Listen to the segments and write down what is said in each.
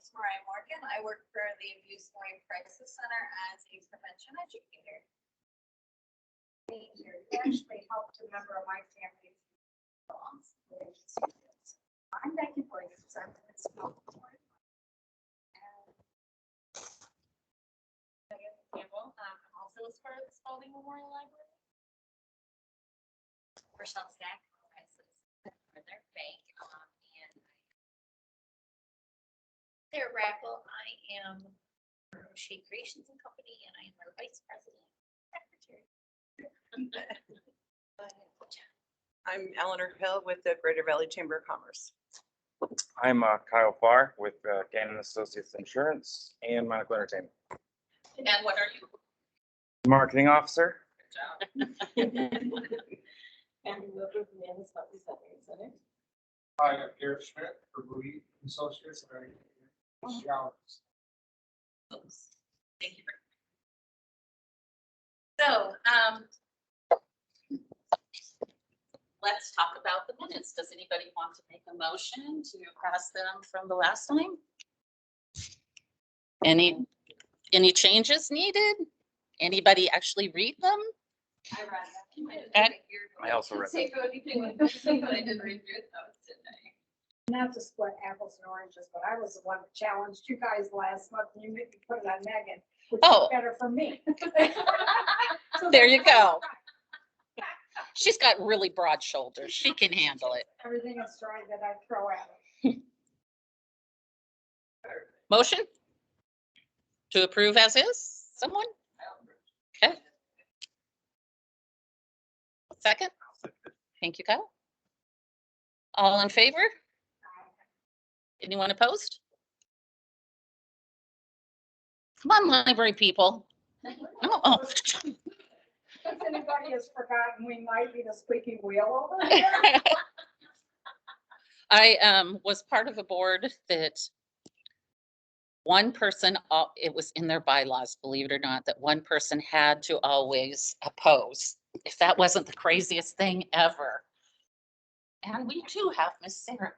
is Mariah Morgan. I work for the Abuse Warning Crisis Center as a prevention educator. You actually helped a member of my family. I'm Becky. I'm also as part of the Spalding Memorial Library. Rochelle for their bank, and they're Brackel. I am Rochelle Creations and Company, and I am their vice president secretary. I'm Eleanor Hill with the Greater Valley Chamber of Commerce. I'm Kyle Farr with Gannon Associates Insurance and Monaco Entertainment. And what are you? Marketing Officer. Good job. Hi, I'm Garrett Schmidt for Louis Associates. Thank you. So, let's talk about the minutes. Does anybody want to make a motion to pass them from the last time? Any changes needed? Anybody actually read them? I read that. And- I also read Say go anything with this thing, but I didn't read through it though, didn't I? Not to split apples and oranges, but I was the one that challenged you guys last month and you made me put it on Meaghann, which Oh. is better for me. So There you that's go. right. She's got really broad shoulders. She can handle it. Everything is dry that I throw at it. Motion? To approve as is? Someone? Okay. Second? Thank you, Kyle. All in favor? Anyone opposed? Come on, library people. No, oh. If anybody has forgotten, we might be the squeaky wheel over here. I was part of a board that one person, it was in their bylaws, believe it or not, that one person had to always oppose. If that wasn't the craziest thing ever. And we too have Miss Sarah.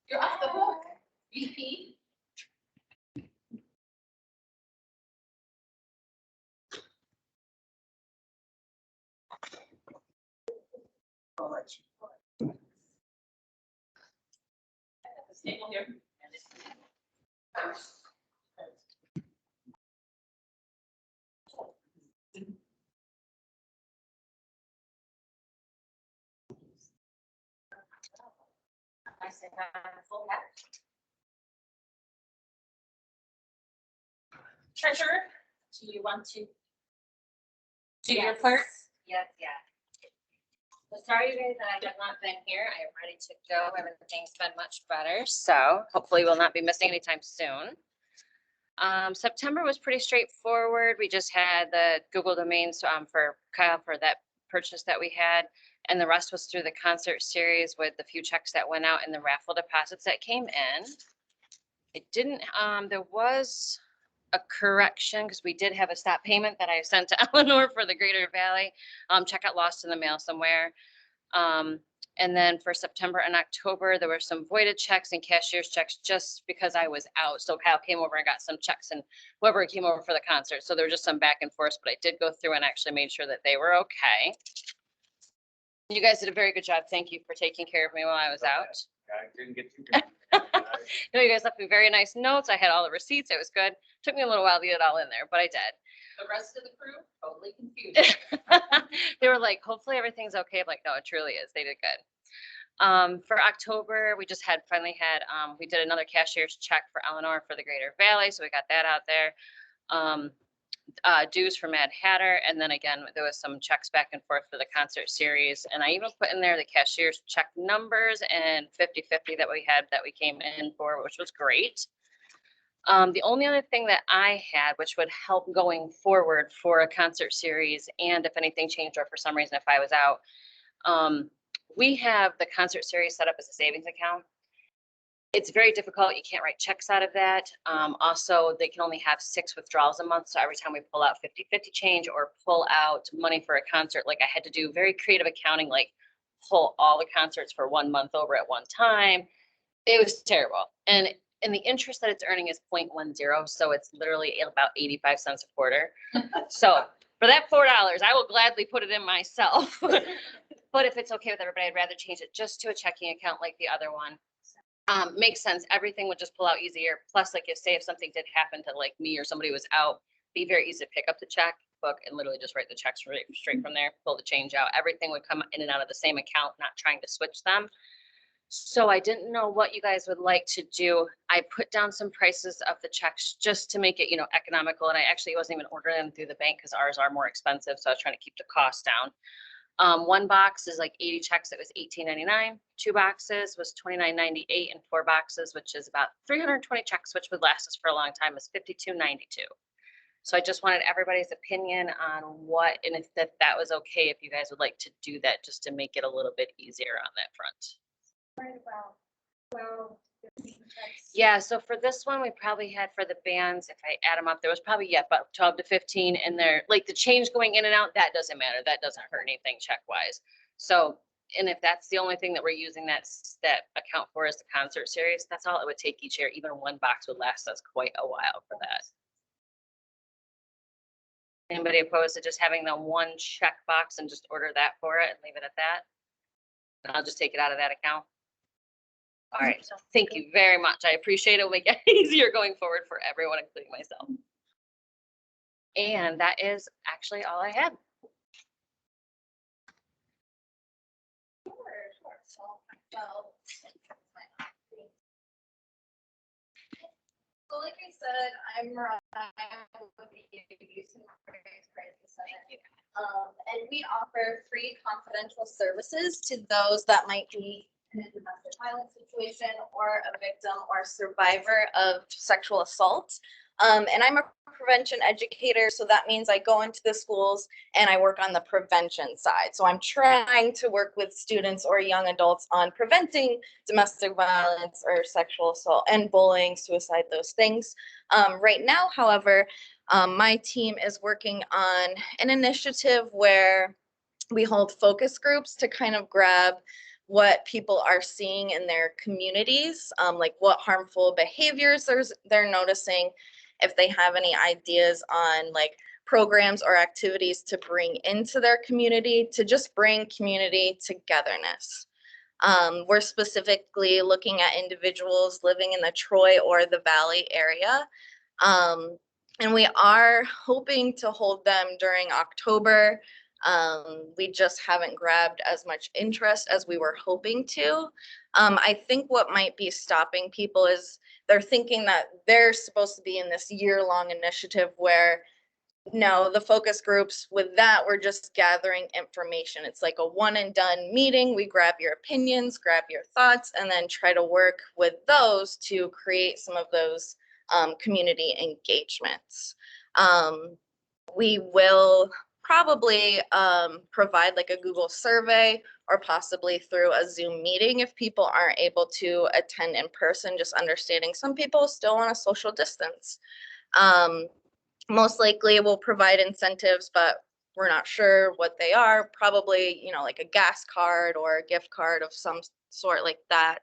You're off the hook, VP. This table here. I said, full hat. Treasurer, do you want to do your part? Yes, yeah. So sorry, you guys, that I have not been here. I am ready to go. Everything's been much better, so hopefully we'll not be missing anytime soon. September was pretty straightforward. We just had the Google domains for Kyle for that purchase that we had, and the rest was through the concert series with the few checks that went out and the raffle deposits that came in. It didn't, there was a correction because we did have a stop payment that I sent to Eleanor for the Greater Valley. Check got lost in the mail somewhere. And then for September and October, there were some voided checks and cashier's checks just because I was out. So Kyle came over and got some checks and whoever came over for the concert. So there was just some back and forth, but I did go through and actually made sure that they were okay. You guys did a very good job. Thank you for taking care of me while I was out. I didn't get too. No, you guys left me very nice notes. I had all the receipts. It was good. Took me a little while to get it all in there, but I did. The rest of the crew, totally confused. They were like, hopefully everything's okay. I'm like, no, it truly is. They did good. For October, we just finally had, we did another cashier's check for Eleanor for the Greater Valley. So we got that out there. Dues for Mad Hatter. And then again, there was some checks back and forth for the concert series. And I even put in there the cashier's check numbers and 50/50 that we had that we came in for, which was great. The only other thing that I had, which would help going forward for a concert series, and if anything changed or for some reason if I was out, we have the concert series set up as a savings account. It's very difficult. You can't write checks out of that. Also, they can only have 6 withdrawals a month. So every time we pull out 50/50 change or pull out money for a concert, like I had to do very creative accounting, like pull all the concerts for 1 month over at one time. It was terrible. And the interest that it's earning is 0.10, so it's literally about 85 cents a quarter. So for that $4, I will gladly put it in myself. But if it's okay with everybody, I'd rather change it just to a checking account like the other one. Makes sense. Everything would just pull out easier. Plus, like if something did happen to like me or somebody was out, be very easy to pick up the checkbook and literally just write the checks straight from there, pull the change out. Everything would come in and out of the same account, not trying to switch them. So I didn't know what you guys would like to do. I put down some prices of the checks just to make it, economical. And I actually wasn't even ordering them through the bank because ours are more expensive. So I was trying to keep the cost down. One box is like 80 checks. It was $18.99. 2 boxes was $29.98, and 4 boxes, which is about 320 checks, which would last us for a long time, is $52.92. So I just wanted everybody's opinion on what, and if that was okay, if you guys would like to do that, just to make it a little bit easier on that front. Right about 12, 15 checks. Yeah, so for this one, we probably had for the bands, if I add them up, there was probably, about 12 to 15 in there. Like the change going in and out, that doesn't matter. That doesn't hurt anything check wise. So, and if that's the only thing that we're using that account for is the concert series, that's all it would take each year. Even one box would last us quite a while for that. Anybody opposed to just having the one check box and just order that for it and leave it at that? And I'll just take it out of that account. All right, so thank you very much. I appreciate it. It'll make it easier going forward for everyone, including myself. And that is actually all I had. So like I said, I'm with the Youth and Crisis Center. And we offer free confidential services to those that might be in a domestic violence situation or a victim or survivor of sexual assault. And I'm a prevention educator, so that means I go into the schools and I work on the prevention side. So I'm trying to work with students or young adults on preventing domestic violence or sexual assault and bullying, suicide, those things. Right now, however, my team is working on an initiative where we hold focus groups to kind of grab what people are seeing in their communities, like what harmful behaviors they're noticing, if they have any ideas on like programs or activities to bring into their community to just bring community togetherness. We're specifically looking at individuals living in the Troy or the Valley area. And we are hoping to hold them during October. We just haven't grabbed as much interest as we were hoping to. I think what might be stopping people is they're thinking that they're supposed to be in this year-long initiative where, no, the focus groups with that, we're just gathering information. It's like a one and done meeting. We grab your opinions, grab your thoughts, and then try to work with those to create some of those community engagements. We will probably provide like a Google survey or possibly through a Zoom meeting if people aren't able to attend in person, just understanding some people still want to social distance. Most likely we'll provide incentives, but we're not sure what they are. Probably, like a gas card or a gift card of some sort like that.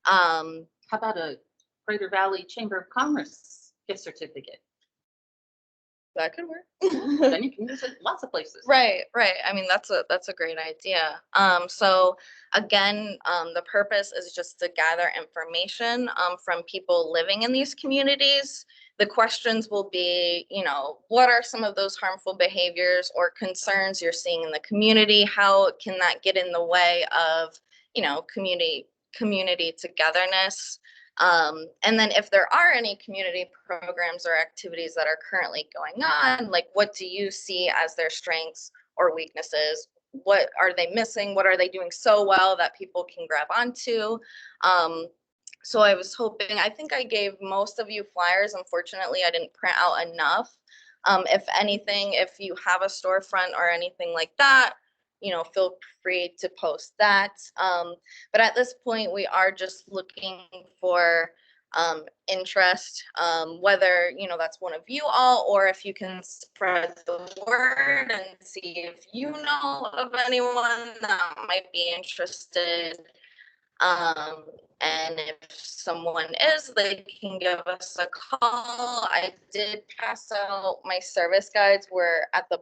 How about a Greater Valley Chamber of Commerce gift certificate? That could work. Then you can use it lots of places. Right. I mean, that's a great idea. So again, the purpose is just to gather information from people living in these communities. The questions will be, what are some of those harmful behaviors or concerns you're seeing in the community? How can that get in the way of, community togetherness? And then if there are any community programs or activities that are currently going on, like what do you see as their strengths or weaknesses? What are they missing? What are they doing so well that people can grab onto? So I was hoping, I think I gave most of you flyers. Unfortunately, I didn't print out enough. If anything, if you have a storefront or anything like that, feel free to post that. But at this point, we are just looking for interest, whether, that's one of you all, or if you can spread the word and see if you know of anyone that might be interested. And if someone is, they can give us a call. I did pass out my service guides. We're at the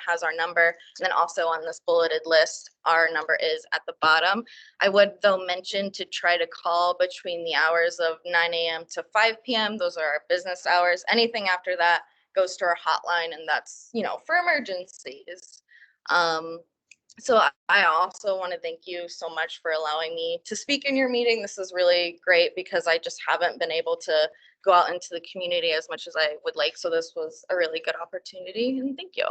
has our number. And then also on this bulleted list, our number is at the bottom. I would though mention to try to call between the hours of 9 a.m. to 5 p.m. Those are our business hours. Anything after that goes to our hotline, and that's, you know, for emergencies. So I also want to thank you so much for allowing me to speak in your meeting. This is really great because I just haven't been able to go out into the community as much as I would like. So this was a really good opportunity, and thank you.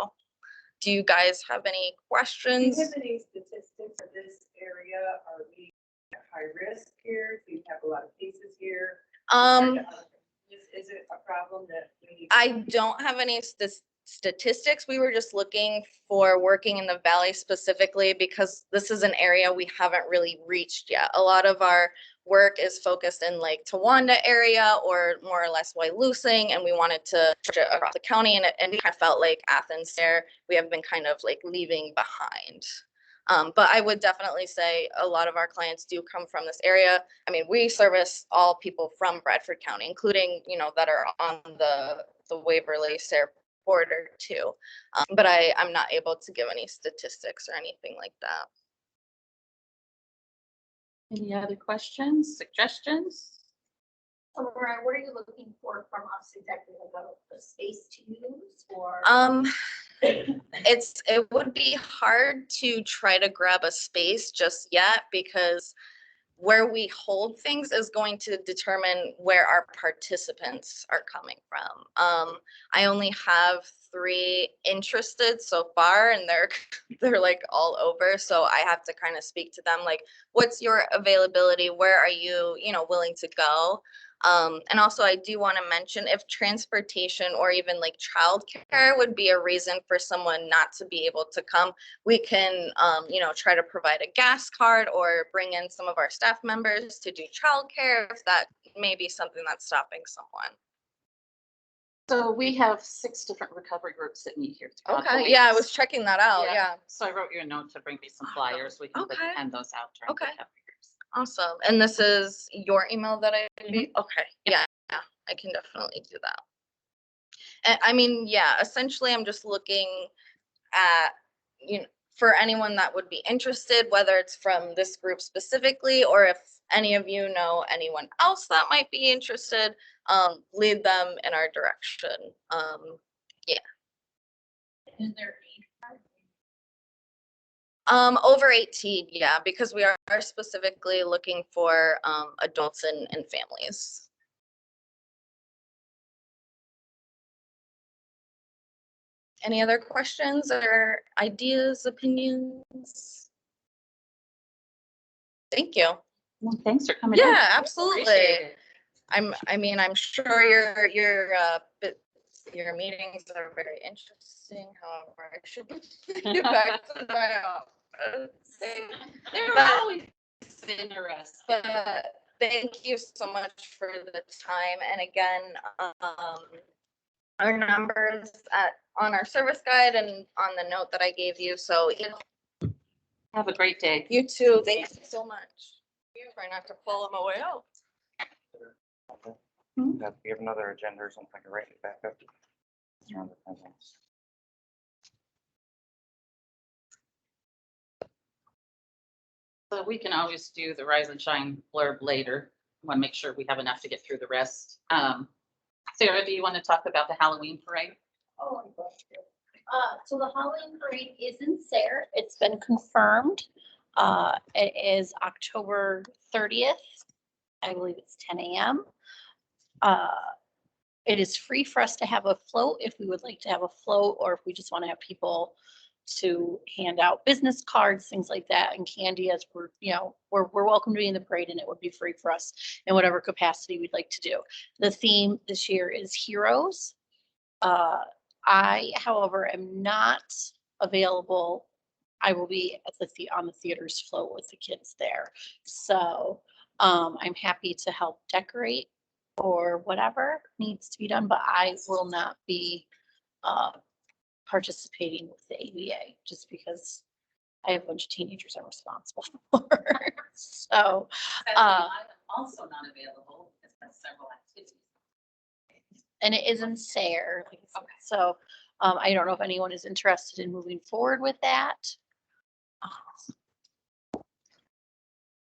Do you guys have any Do you questions? have any statistics of this area? Are we at high risk here? Do you have a lot of cases here? Is it a problem that we need? I don't have any statistics. We were just looking for working in the valley specifically because this is an area we haven't really reached yet. A lot of our work is focused in like Towanda area or more or less Wailusing, and we wanted to stretch it across the county, and we kind of felt like Athens there, we have been kind of like leaving behind. But I would definitely say a lot of our clients do come from this area. I mean, we service all people from Bradford County, including, you know, that are on the Waverly Sayre border too. But I'm not able to give any statistics or anything like that. Any other questions, suggestions? Mariah, what are you looking for from us exactly, about the space to use or? It would be hard to try to grab a space just yet because where we hold things is going to determine where our participants are coming from. I only have 3 interested so far, and they're like all over. So I have to kind of speak to them like, what's your availability? Where are you, you know, willing to go? And also I do want to mention if transportation or even like childcare would be a reason for someone not to be able to come, we can, you know, try to provide a gas card or bring in some of our staff members to do childcare if that may be something that's stopping someone. So we have 6 different recovery groups that meet here. throughout the Okay, yeah, I weeks. was checking that out, yeah. So I wrote you a note to bring me some flyers. We can Okay. hand those out during Okay. recovery groups. Awesome. And this is your email that I be? Okay, yeah, I can definitely do that. And I mean, yeah, essentially I'm just looking at, you know, for anyone that would be interested, whether it's from this group specifically, or if any of you know anyone else that might be interested, lead them in our direction. Yeah. Is there Over 18, yeah, because we are specifically looking for adults and families. Any other questions or ideas, opinions? Thank you. Well, thanks for coming in. Yeah, absolutely. Appreciate it. I mean, I'm sure your meetings are very interesting. However, I should get back to my office. They're But- always interesting. But thank you so much for the time. And again, our numbers on our service guide and on the note that I gave you. So Have a great day. you too. Thank you so much. Try not to pull them away out. Hmm? Have we have another agenda or something to write it back up? Around the presents. So we can always do the Rise and Shine blurb later. Want to make sure we have enough to get through the rest. Sarah, do you want to talk about the Halloween parade? Oh, I'm glad to. So the Halloween parade is in Sayre. It's been confirmed. It is October 30th. I believe it's 10 a.m. It is free for us to have a float if we would like to have a float, or if we just want to have people to hand out business cards, things like that, and candy, as we're, you know, we're welcome to be in the parade, and it would be free for us in whatever capacity we'd like to do. The theme this year is heroes. I, however, am not available. I will be at on the theater's float with the kids there. So I'm happy to help decorate or whatever needs to be done, but I will not be participating with the AVA just because I have a bunch of teenagers I'm responsible for. So also not available because that's several activities. And it is in Sayre. Like I said. Okay. So I don't know if anyone is interested in moving forward with that.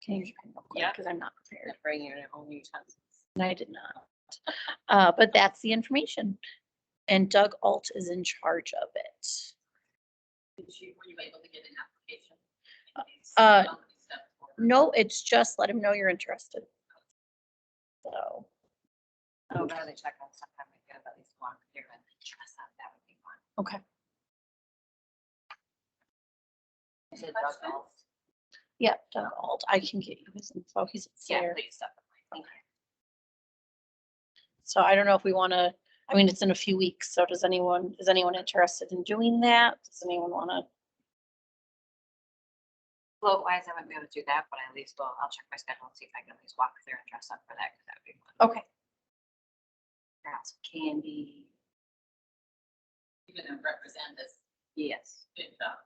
Can you, Yeah. because I'm not prepared. Bring your own utensils. And I did not. But that's the information. And Doug Alt is in charge of it. Were you able to get an application? No, it's just let him know you're interested. So, Oh, rather check out sometime we could at least walk through and dress up. That would be fun. okay. Is it Doug Alt? Yeah, Doug Alt. I can get you his info. He's at Yeah, Sayre. please, definitely. Thank you. So I don't know if we want to, I mean, it's in a few weeks. So is anyone interested in doing that? Does anyone want to? Float wise, I wouldn't be able to do that, but at least I'll check my schedule and see if I can at least walk through and dress up for that, because that would be fun. Okay. Perhaps some candy. You're gonna represent us. Yes. Good job.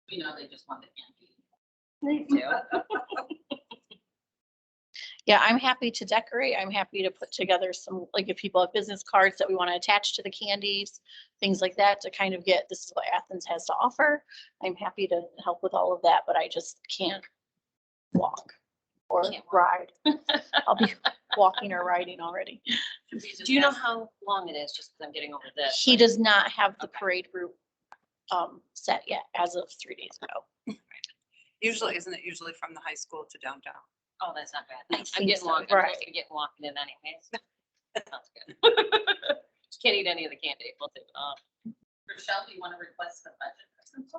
We know they just want the candy. They do. Yeah, I'm happy to decorate. I'm happy to put together some, like if people have business cards that we want to attach to the candies, things like that to kind of get, this is what Athens has to offer. I'm happy to help with all of that, but I just can't walk or Can't walk. ride. I'll be walking or riding already. Do you know how long it is? Just because I'm getting over this. He does not have the parade route set yet as of 3 days ago. Usually, isn't it usually from the high school to downtown? Oh, that's not bad. I I'm think getting so, walking, right. I'm getting walking in anyways. Sounds good. Just can't eat any of the candy. We'll do. Rochelle, do you want to request a budget or something?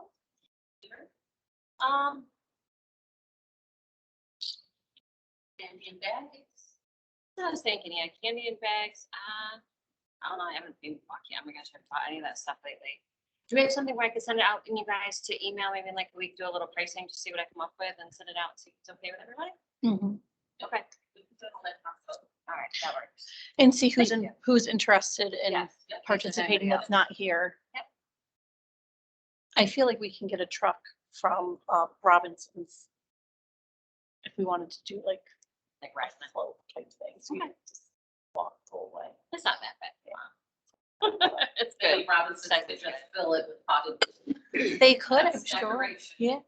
Candy and bags. I was thinking, yeah, candy and bags. I don't know. I haven't been walking. Oh my gosh, I haven't bought any of that stuff lately. Do we have something where I could send it out and you guys to email maybe in like a week, do a little pricing to see what I come up with and send it out and see if it's okay with everybody? Mhm. Okay. All right, that works. And see who's Thank in, you. who's interested in Yes. participating anybody that's not here. Yep. I feel like we can get a truck from Robinson's if we wanted to do like Like right. float type things. We Okay. could just walk the whole way. It's not that bad. It's Maybe good. Robinson could just fill it with potted. They could, I'm That's sure. decoration. Yeah.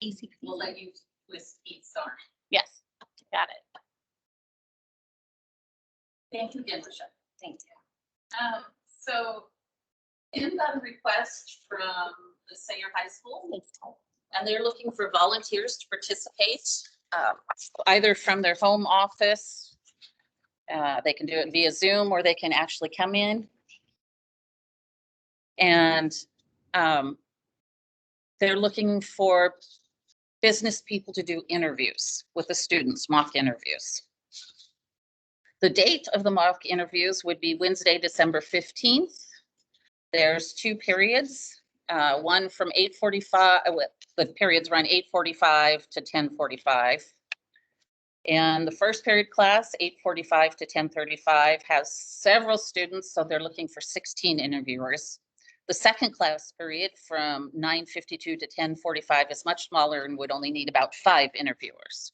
Easy. We'll peasy. let you twist Pete's arm. Yes, got it. Thank you again, Rochelle. Thank you. So in got a request from the Sayre High School, and they're looking for volunteers to participate, either from their home office. They can do it via Zoom, or they can actually come in. And they're looking for business people to do interviews with the students, mock interviews. The date of the mock interviews would be Wednesday, December 15th. There's 2 periods, one from 8:45, the periods run 8:45 to 10:45. And the first period class, 8:45 to 10:35, has several students, so they're looking for 16 interviewers. The second class period from 9:52 to 10:45 is much smaller and would only need about 5 interviewers.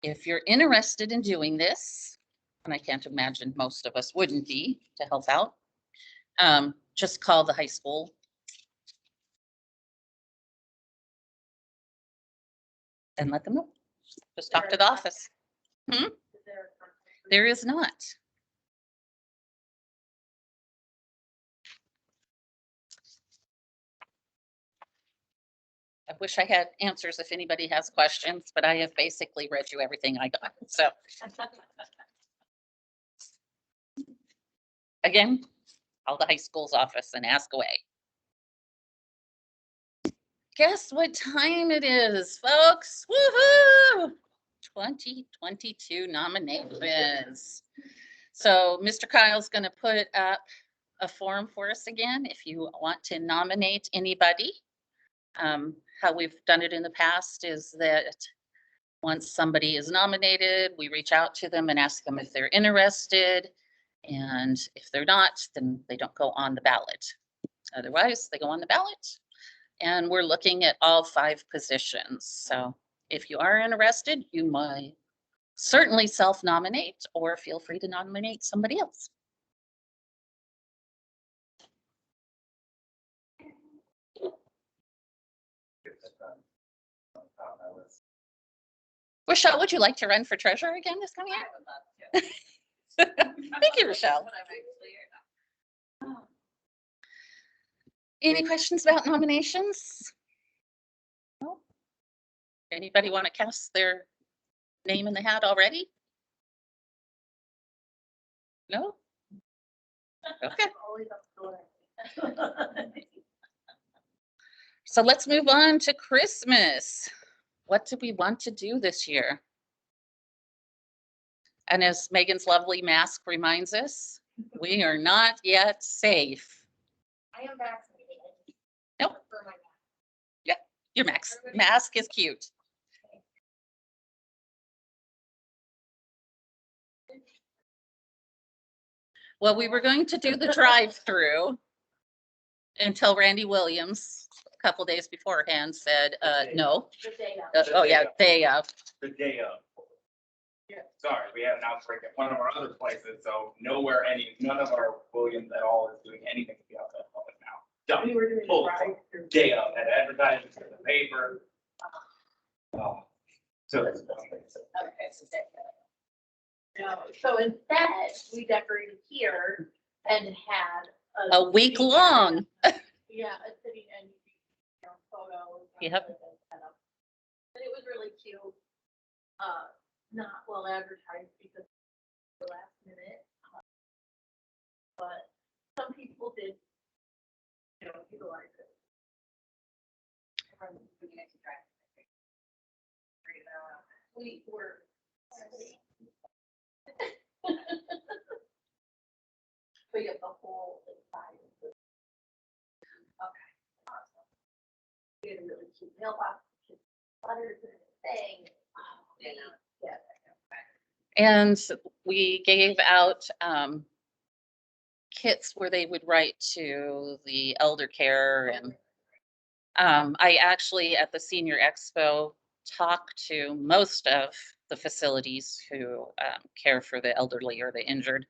If you're interested in doing this, and I can't imagine most of us wouldn't be to help out, just call the high school. And let them know. Just talk to the office. There is not. I wish I had answers if anybody has questions, but I have basically read you everything I got, so. Again, call the high school's office and ask away. Guess what time it is, folks? Woohoo! 2022 nominations. So Mr. Kyle's gonna put up a form for us again, if you want to nominate anybody. How we've done it in the past is that once somebody is nominated, we reach out to them and ask them if they're interested. And if they're not, then they don't go on the ballot. Otherwise, they go on the ballot. And we're looking at all 5 positions. So if you are interested, you might certainly self-nominate or feel free to nominate somebody else. Rochelle, would you like to run for treasurer again this coming year? Thank you, Rochelle. Any questions about nominations? No? Anybody want to cast their name in the hat already? No? Okay. So let's move on to Christmas. What do we want to do this year? And as Meaghan's lovely mask reminds us, we are not yet safe. I am vaccinated. Nope. For my Your mask is cute. Well, we were going to do the drive-through until Randy Williams, a couple days beforehand, said, no. The day of. Oh, yeah, day of. The day of. Sorry, we had an outbreak at one of our other places, so none of our Williams at all is doing anything to be outside public now. We Done. were doing Full drive-through. day of, had advertisements in the paper. Oh, so that's. No, so instead, we decorated here and had A week long. Yeah, a city and, photos. Yep. But it was really cute. Not well advertised because the last minute. But some people did, utilize it. We were. But you have the whole inside. Okay. Awesome. We had a really cute mailbox, letters and everything. Yeah. And we gave out kits where they would write to the elder care. And I actually, at the Senior Expo, talked to most of the facilities who care for the elderly or the injured.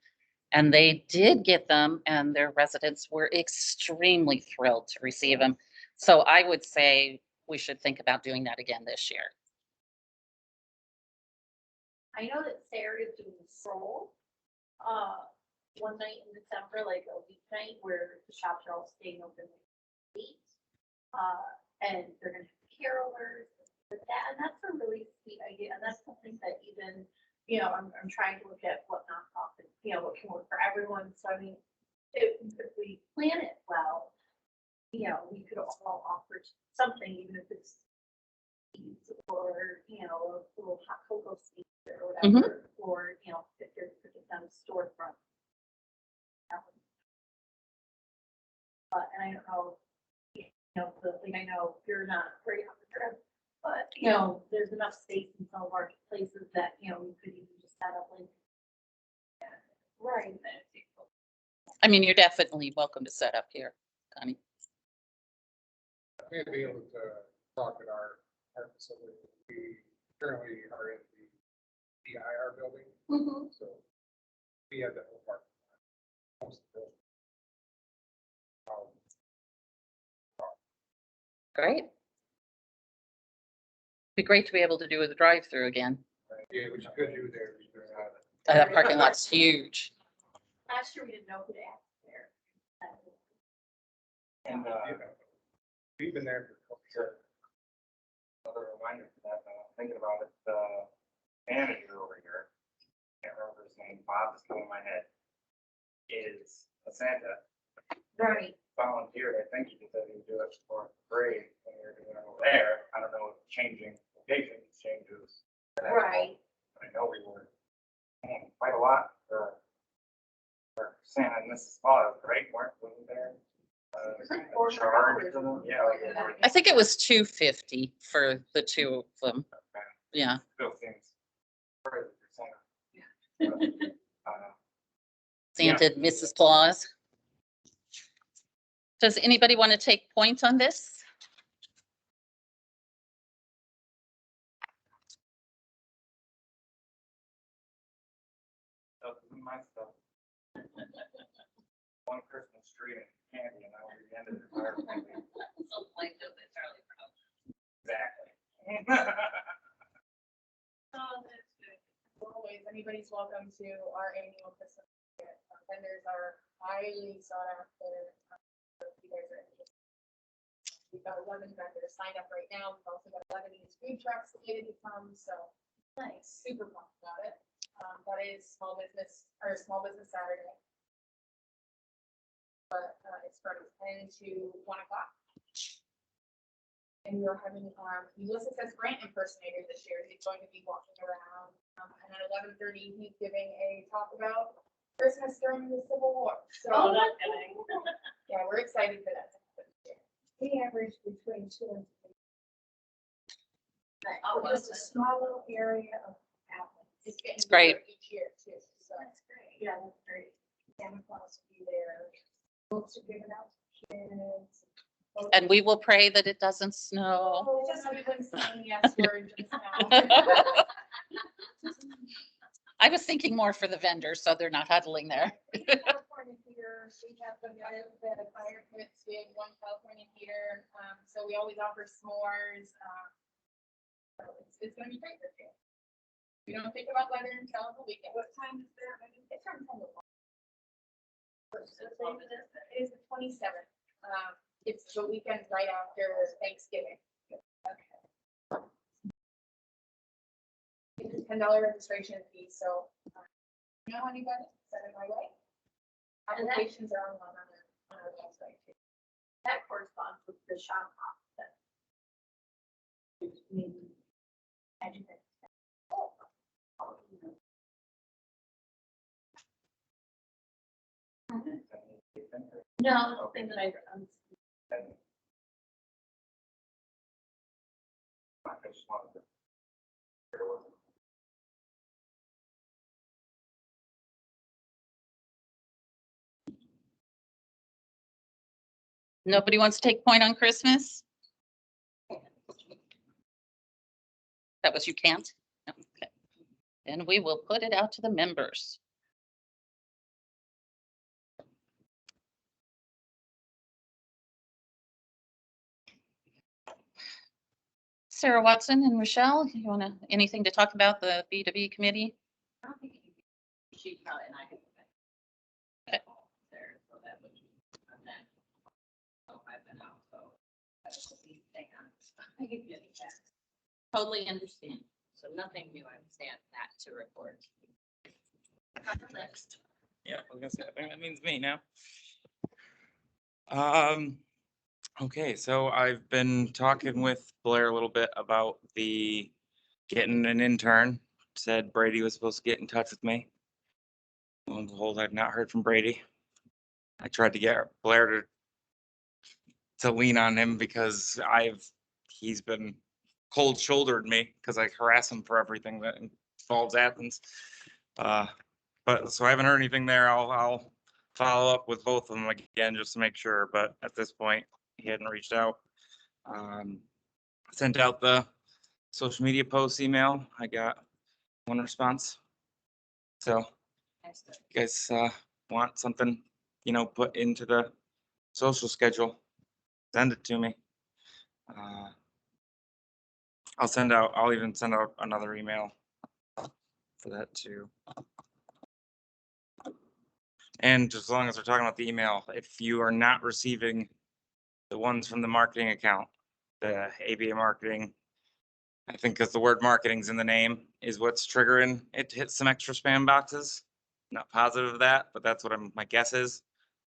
And they did get them, and their residents were extremely thrilled to receive them. So I would say we should think about doing that again this year. I know that Sayre is doing a stroll, one night in December, like a weeknight where the shops are all staying open at 8. And they're gonna have carolers with that, and that's a really sweet idea, and that's something that even, I'm trying to look at what nonprofit, what can work for everyone, so I mean, if we plan it well, we could all offer something, even if it's or, a little hot cocoa seed or whatever, or, if there's on a storefront. But, and I don't know, I know you're not great on the trip, but, there's enough space in some of our places that, we could even just set up like. Right. I mean, you're definitely welcome to set up here, Connie. We'll be able to talk at our facility. We currently are in the DIR building, so we have that whole part. Most of the- Great. Be great to be able to do the drive-through again. Yeah, which you could do there. That parking lot's huge. Last year we didn't know who to ask there. And We've been there for a couple years. another reminder for that, I'm thinking about it, the manager over here, can't remember his name, Bob is coming in my head, is a Santa. Right. Volunteered, I think he just said he'd do it for free when we were doing it over there. I don't know if changing locations changes. that. Right. I know we were paying quite a lot for Santa and Mrs. Claus, right? Weren't we there? like $400 Charge to them? Yeah. like, Yeah. I think it was $250 for the 2 of them. Yeah. Still seems crazy for Santa. Santa, Mrs. Claus. Does anybody want to take point on this? my stuff. One Christmas tree and candy, and that was the end of the entire thing. Exactly. Oh, that's good. Always, anybody's welcome to our annual Christmas market. Our vendors are highly sought after. If you guys are interested. We've got 11 vendors signed up right now. We've also got 11 of these food trucks slated to come, so nice, super pumped about it. That is small business Saturday. But it's from 10 to 1 o'clock. And we're having, Lissa says grant impersonator this year. He's going to be walking around. And at 11:30, he's giving a talk about Christmas during the Civil War. So, not kidding. yeah, we're excited for that. We average between 2 and 3. Oh, Just a small little area of Athens. It's getting great. bigger each year too. So that's great. Yeah, that's great. Santa Claus will be there. Books are given out to kids. And we will pray that it doesn't snow. Oh, just we've been saying yes word just now. I was thinking more for the vendors, so they're not huddling there. California heater, we have the fire pits, we have 1 California heater, so we always offer s'mores. So it's gonna be great this year. We don't think about weather until the weekend. What time is that? It's from 10 to 1. It is the 27th. It's the weekend right after Thanksgiving. Okay. It's a $10 registration fee, so you know anybody, send it my way. Applications are online on our website too. That corresponds with the shop off that. No, the thing that I I just wanted to. There wasn't. Nobody wants to take point on Christmas? That was you can't? Okay. Then we will put it out to the members. Sarah Watson and Rochelle, you want to, anything to talk about the B2B committee? I don't think she probably and I can. Okay. There, so that would. And then, oh, I've been out, so. I can get it back. Totally understand. So nothing new, I understand that to report. Next. Yeah, I was gonna say, I think that means me now. Okay, so I've been talking with Blair a little bit about the getting an intern. Said Brady was supposed to get in touch with me. Lo and behold, I've not heard from Brady. I tried to get Blair to lean on him because he's been cold shouldered me because I harass him for everything that involves Athens. But so I haven't heard anything there. I'll follow up with both of them again just to make sure. But at this point, he hadn't reached out. Sent out the social media post email. I got one response. So you guys want something, put into the social schedule, send it to me. I'll even send out another email for that too. And just as long as we're talking about the email, if you are not receiving the ones from the marketing account, the ABA marketing, I think because the word marketing's in the name is what's triggering it to hit some extra spam boxes. Not positive of that, but that's what my guess is.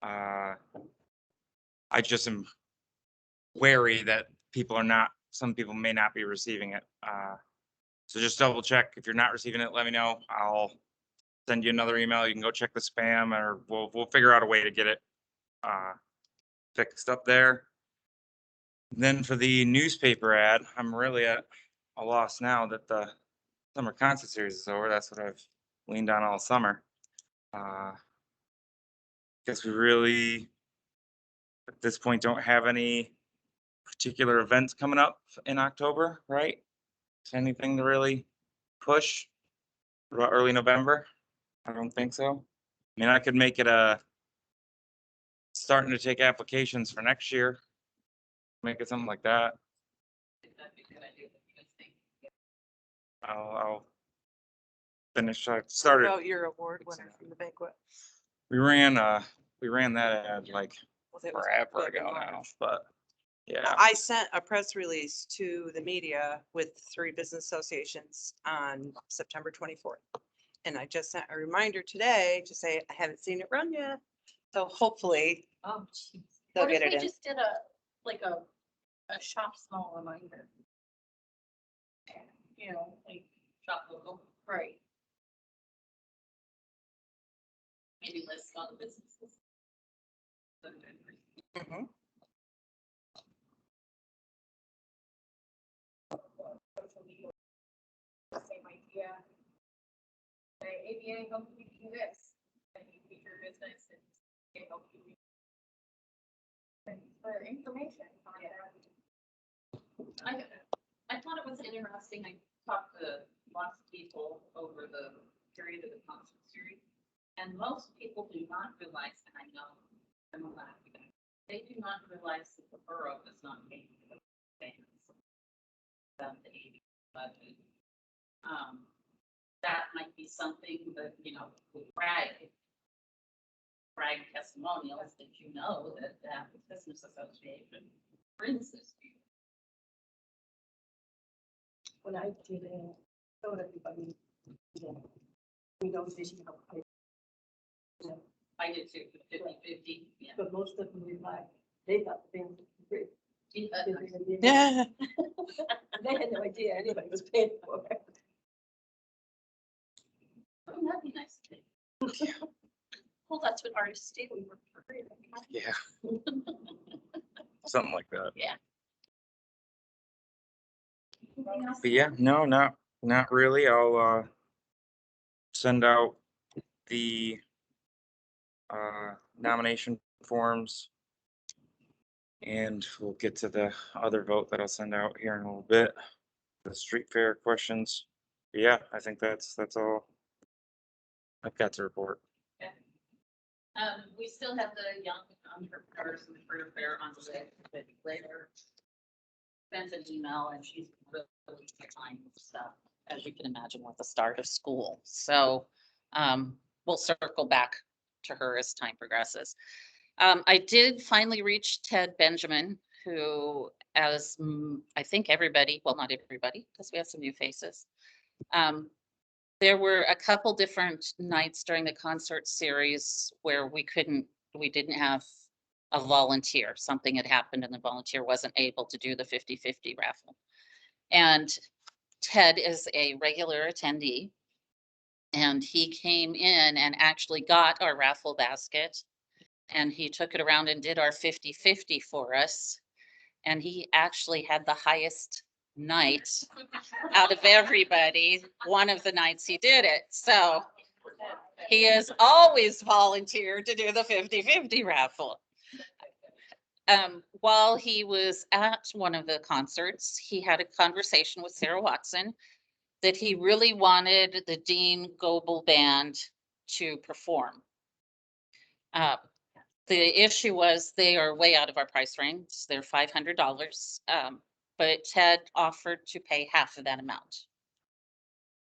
I just am wary that some people may not be receiving it. So just double check. If you're not receiving it, let me know. I'll send you another email. You can go check the spam, or we'll figure out a way to get it fixed up there. Then for the newspaper ad, I'm really at a loss now that the summer concert series is over. That's what I've leaned on all summer. Guess we really, at this point, don't have any particular events coming up in October, right? Anything to really push? What about early November? I don't think so. I mean, I could make it starting to take applications for next year. Make it something like that. I'll finish. I What started, about your award winner from the banquet? we ran that ad like Well, it was forever big and ago now, large. but yeah. I sent a press release to the media with 3 business associations on September 24th. And I just sent a reminder today to say I haven't seen it run yet. So hopefully Oh, jeez. they'll What if get we it in. just did a shop small reminder? You know, like shop local. Right. Maybe list all the businesses. Mhm. Same idea. The ABA helped me do this, and you feature business and they help you. And for information. I thought it was interesting. I talked to lots of people over the period of the concert series. And most people do not realize, and I know I'm a laughing, they do not realize that the borough is not paying for the fans. About the 80 budget. That might be something that, you know, with brag testimonials that you know that the business association brings this to you. When I did it, told everybody, we don't see how. I did too, 50/50, yeah. But most of them replied, they thought the band was free. Yeah. They had no idea anybody was paying for it. Wouldn't that be nice to do? Well, that's what artists do, we work for free. Yeah. Something like that. Yeah. But yeah, no, not really. I'll send out the nomination forms. And we'll get to the other vote that I'll send out here in a little bit. The street fair questions. But yeah, I think that's all I've got to report. We still have the young entrepreneurs and the career fair on the way, but later sent an email and she's really behind stuff, As you can imagine, with the start of school. So we'll circle back to her as time progresses. I did finally reach Ted Benjamin, who, as I think everybody, well, not everybody, because we have some new faces. There were a couple different nights during the concert series where we didn't have a volunteer. Something had happened and the volunteer wasn't able to do the 50/50 raffle. And Ted is a regular attendee. And he came in and actually got our raffle basket. And he took it around and did our 50/50 for us. And he actually had the highest night out of everybody, one of the nights he did it. So he has always volunteered to do the 50/50 raffle. While he was at one of the concerts, he had a conversation with Sarah Watson that he really wanted the Dean Goebel Band to perform. The issue was they are way out of our price range. They're $500. But Ted offered to pay half of that amount.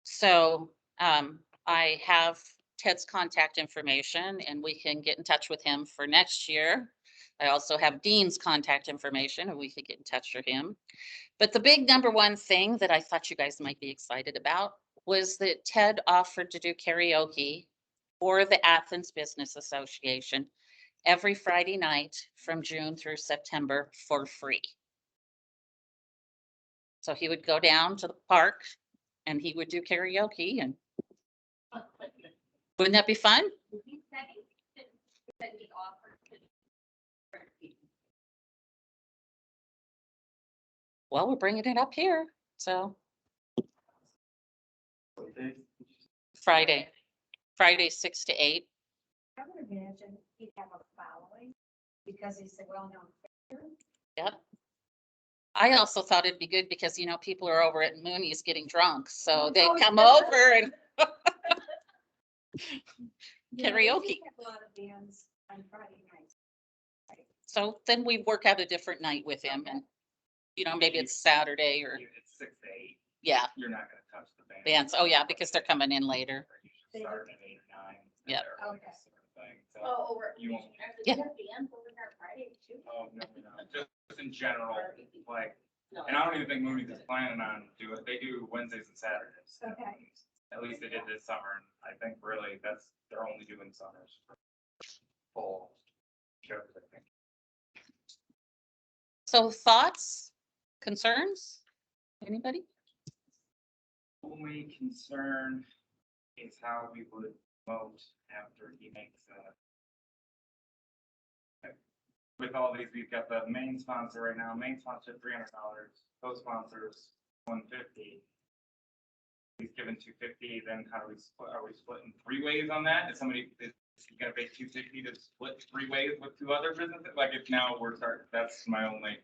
So I have Ted's contact information and we can get in touch with him for next year. I also have Dean's contact information and we could get in touch with him. But the big number one thing that I thought you guys might be excited about was that Ted offered to do karaoke for the Athens Business Association every Friday night from June through September for free. So he would go down to the park and he would do karaoke and wouldn't that be fun? Well, we're bringing it up here, so. Friday, 6 to 8. I would imagine he'd have a following because he's a well-known figure. Yep. I also thought it'd be good because, you know, people are over at Mooney's getting drunk, so they come over and Yeah, we do Karaoke. have a lot of bands on Friday nights. So then we work out a different night with him and, you know, maybe it's Saturday or, It's 6 to 8. yeah, You're not gonna touch the band. bands. Oh, yeah, because they're coming in later. They do. Starting at 8 or 9. Yep. Okay. Sort of thing. So, Oh, over. You won't- Yeah. bands over there Friday too. oh, no, just in general, like, and I don't even think Mooney's is planning on doing it. They do Wednesdays and Saturdays. Okay. At least they did this summer, and I think really they're only doing summers. For full shows, I think. So thoughts, concerns? Anybody? Only concern is how we would vote after he makes with all these, we've got the main sponsor right now, main sponsor $300, co-sponsors $150. He's given $250, then how do we split? Are we splitting 3 ways on that? Is you gotta pay $250 to split 3 ways with 2 other businesses? Like if now we're starting, that's the only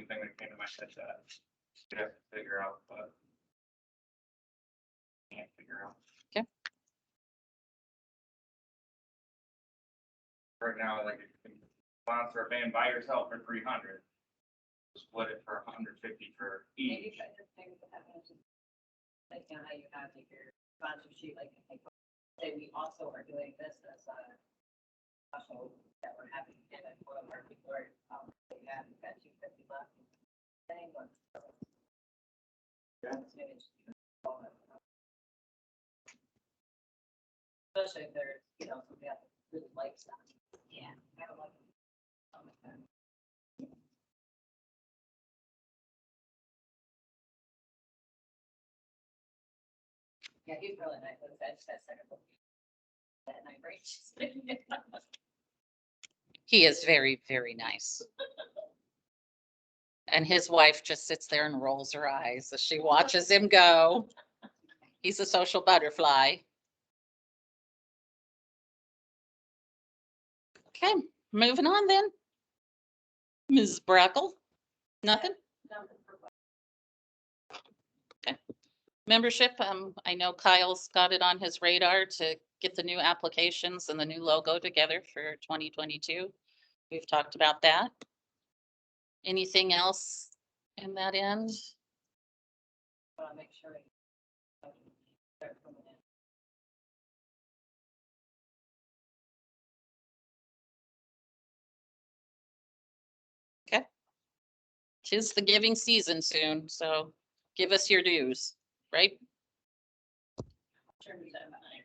thing that came to my head that we have to figure out, but can't figure out. Okay. Right now, like if you can sponsor a band by yourself for $300, split it for $150 for Maybe each. try to think of that, like, you know, how you have like your sponsor sheet, like, say we also are doing this as a special that we're having, and then one of our people are, we have, we've got 250 left. Saying one. Yeah. Especially if there's, you know, somebody else that really likes that. Yeah. I don't like it. Yeah, he's really nice. I just had a second. That night, right? He is very, very nice. And his wife just sits there and rolls her eyes as she watches him go. He's a social butterfly. Okay, moving on then. Ms. Brackel, nothing? Okay. Membership, I know Kyle's got it on his radar to get the new applications and the new logo together for 2022. We've talked about that. Anything else in that end? I'll make sure. Start coming in. Okay. 'Tis the giving season soon, so give us your dues, right? Turn that behind.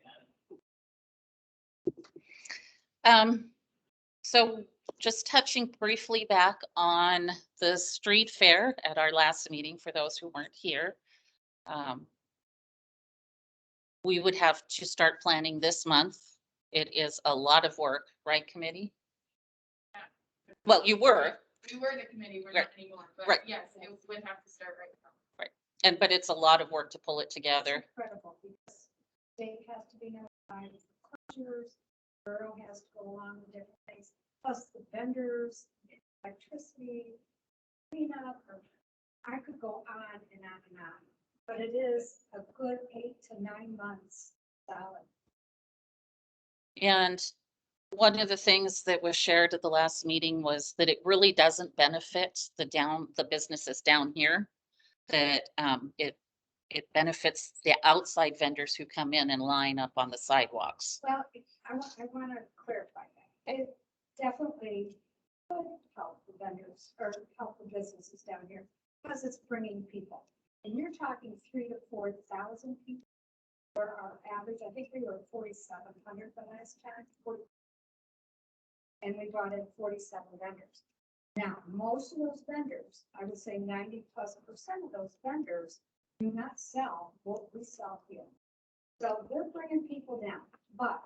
So just touching briefly back on the street fair at our last meeting, for those who weren't here. We would have to start planning this month. It is a lot of work, right, committee? Well, you were, We were the committee, we're Right. not anymore, but Right. yes, it would have to start right now. but it's a lot of work to pull it together. Incredible, because state has to be notified, closures, borough has to go along with different things, plus the vendors, electricity, cleanup, or I could go on and on and on. But it is a good 8 to 9 months solid. And one of the things that was shared at the last meeting was that it really doesn't benefit the businesses down here. That it benefits the outside vendors who come in and line up on the sidewalks. Well, I want to clarify that. It definitely could help the vendors or help the businesses down here because it's bringing people. And you're talking 3,000 to 4,000 people for our average. I think we were 4,700 the last time. And we brought in 47 vendors. Now, most of those vendors, I would say 90+% of those vendors do not sell what we sell here. So they're bringing people down, but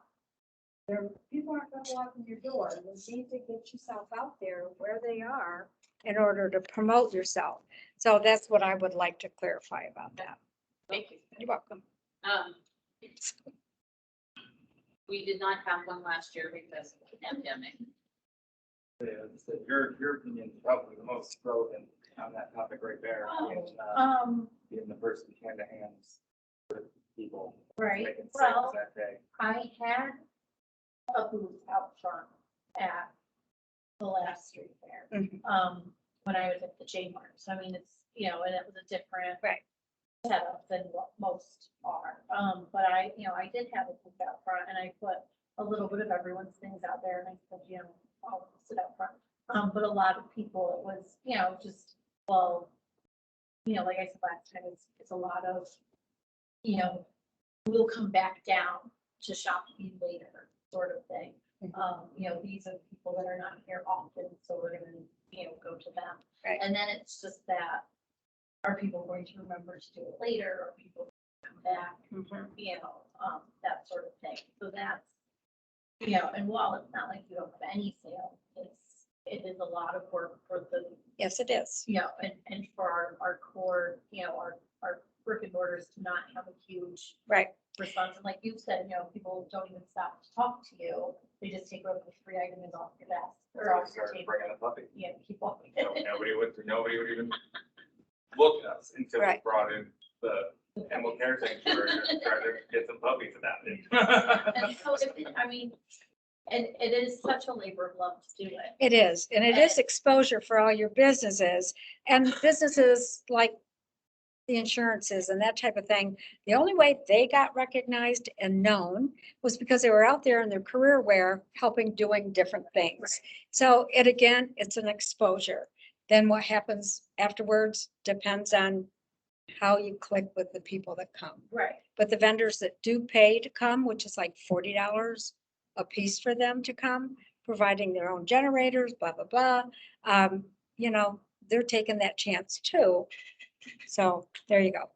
people aren't gonna walk in your door. You need to get yourself out there where they are in order to promote yourself. So that's what I would like to clarify about that. Thank you. You're welcome. We did not have one last year because of the pandemic. Yeah, your opinion is probably the most relevant on that topic right there. Oh, Being the person hand to hands with people Right, making well, sales that day. I had a booth out front at the last street fair. When I was at the J Mart, so I mean, it's, you know, and it was a different. Right. Setup than what most are, but I, you know, I did have a booth out front and I put a little bit of everyone's things out there and I said, you know, I'll sit out front. But a lot of people, it was, you know, just, well, you know, like I said last time, it's a lot of, you know, we'll come back down to shop you later, sort of thing. You know, these are people that are not here often, so we're gonna, you know, go to them. Right. And then it's just that, are people going to remember to do it later, or people come back, you know, that sort of thing. So that's, you know, and while it's not like you don't have any sale, it is a lot of work for the, Yes, it is. you know, and for our core, you know, our brick and mortars to not have a huge Right. response. And like you said, you know, people don't even stop to talk to you. They just take over the 3 items off your desk or off your Started table. bringing a puppy. Yeah, keep walking. Nobody would even look at us until we Right. brought in the animal care sanctuary to try to get some puppies adopted. And so, I mean, and it is such a labor of love to do it. It is, and it is exposure for all your businesses and businesses like the insurances and that type of thing. The only way they got recognized and known was because they were out there in their career wear, helping, doing different things. So it, again, it's an exposure. Then what happens afterwards depends on how you click with the people that come. Right. But the vendors that do pay to come, which is like $40 a piece for them to come, providing their own generators, blah, blah, blah. You know, they're taking that chance too. So there you go.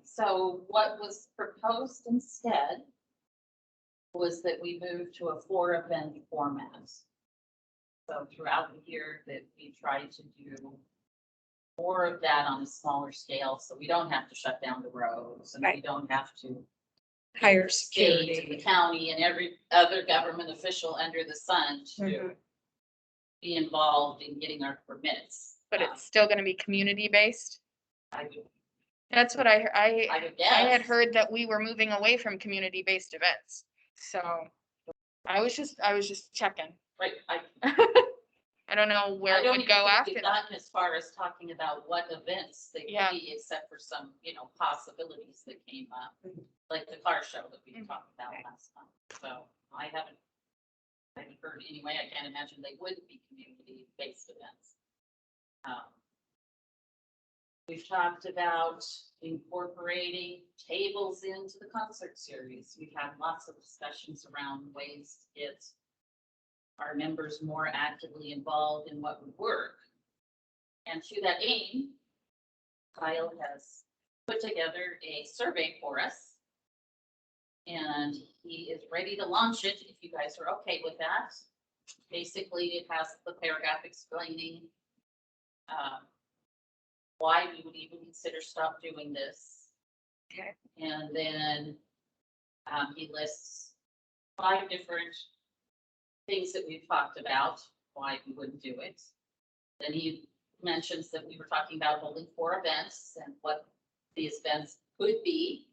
So what was proposed instead was that we move to a 4-event format. So throughout the year that we try to do more of that on a smaller scale, so we don't have to shut down the roads and we Right. don't have to Hire state, the security. county and every other government official under the sun to Mhm. be involved in getting our permits. But it's still gonna be community based. I would, That's what I would I guess. had heard that we were moving away from community based events. So I was just checking. Right, I don't know where I it don't would even go think after we've that. gotten as far as talking about what events they Yeah. could be, except for some, you know, possibilities that came up. Like the car show that we talked about last time. So I haven't heard anyway. I can't imagine they would be community-based events. We've talked about incorporating tables into the concert series. We've had lots of discussions around ways to get our members more actively involved in what we work. And to that aim, Kyle has put together a survey for us. And he is ready to launch it if you guys are okay with that. Basically, it has the paragraph explaining why we would even consider stop doing this. Okay. And then he lists 5 different things that we've talked about, why we wouldn't do it. Then he mentions that we were talking about holding 4 events and what these events could be.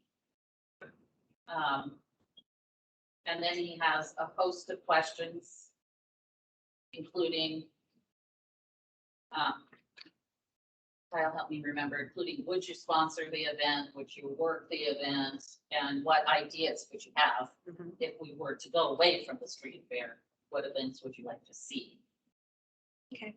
And then he has a host of questions, including, Kyle, help me remember, including would you sponsor the event, would you work the event, and what ideas would you have if we were to go away from the street fair? What events would you like to see? Okay.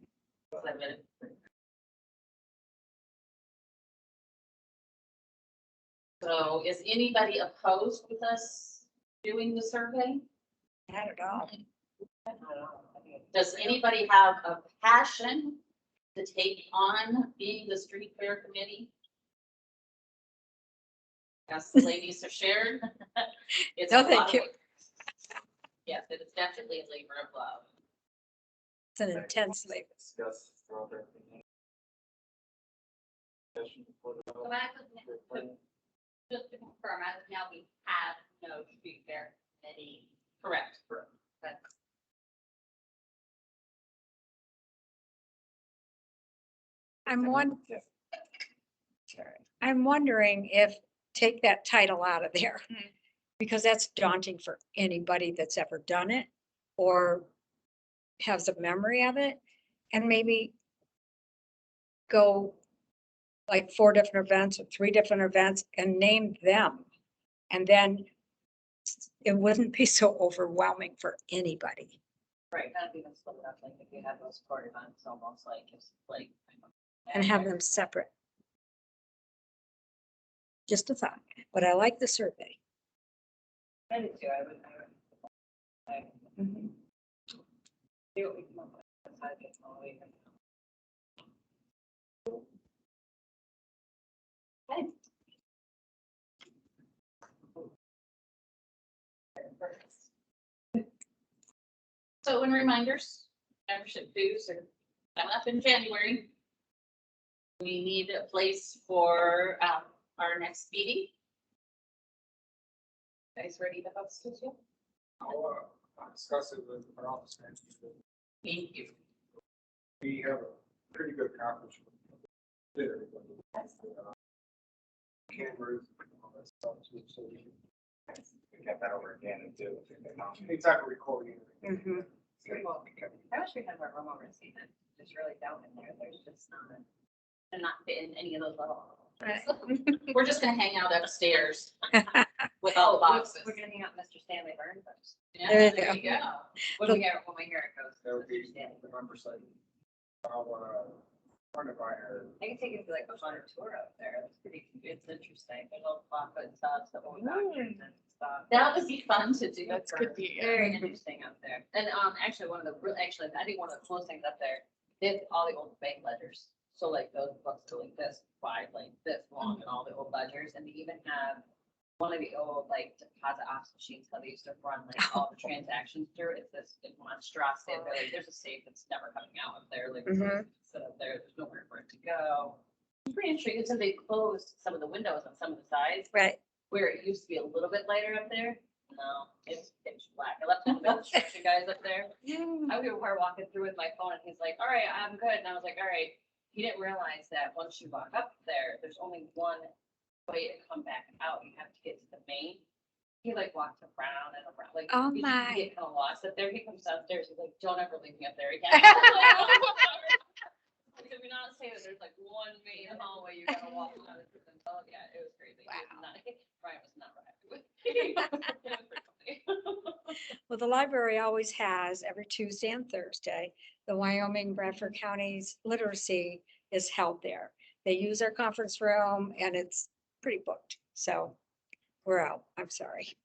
So is anybody opposed with us doing the survey? Not at all. Does anybody have a passion to take on being the street fair committee? As the ladies have shared. It's No, a thank lot of you. work. Yes, it is definitely a labor of love. It's an intense labor. Discuss further. Discussion before the vote. So just to confirm, as of now, we have no street fair committee. Correct. Correct. But I'm wondering if, take that title out of there. Because that's daunting for anybody that's ever done it or has a memory of it. And maybe go like 4 different events or 3 different events and name them. And then it wouldn't be so overwhelming for anybody. Right, kind of even split it up, like if you have those sport events, almost like, it's like. And have them separate. Just a thought, but I like the survey. I do too, I would. See what we come up with. Decide it all the way. So in reminders, membership dues are coming up in January. We need a place for our next meeting. Guys ready to host this yet? I'll discuss it with our office manager. Thank you. We have a pretty good conference room there. Cameras and all that stuff too, so we get that over again and do. Any type of recording. Mhm. I wish we had more room over this season, just really down in there, there's just not, they're not fitting any of those little. We're just gonna hang out upstairs with all the boxes. We're gonna hang out Mr. Stanley Burns. Yeah, There there you you go. When we hear it goes. That would be Mr. Stanley. the member site. I'll run it by her. I can take you to like a fun tour up there, it's pretty, it's interesting, there's all the and stuff, the old doctors and stuff. That would be fun to do. That's could be. Very interesting up there. And actually one of the, I think one of the coolest things up there, they have all the old bank ledgers. So like those books are like this wide, like this long, and all the old ledgers, and they even have one of the old like deposit office machines, how they used to run like all the transactions through. It's this monstrosity. Like, there's a safe that's never coming out up there. Like Mhm. it's set up there. There's nowhere for it to go. It's pretty interesting. So they closed some of the windows on some of the sides Right. where it used to be a little bit lighter up there. No, it's pitch black. I left one of the construction guys up there. I were walking through with my phone and he's like, all right, I'm good. And I was like, all right. He didn't realize that once you walk up there, there's only one way to come back out. You have to get to the main. He like walked around and around, like Oh he my. get kind of lost up there. He comes downstairs. He's like, don't ever leave me up there again. Did we not say that there's like one main hallway you gotta walk out of? Oh yeah, it was crazy. Wow. Brian was not happy with it. It was pretty funny. Well, the library always has every Tuesday and Thursday, the Wyoming Bradford County's literacy is held there. They use our conference room and it's pretty booked. So we're out. I'm sorry.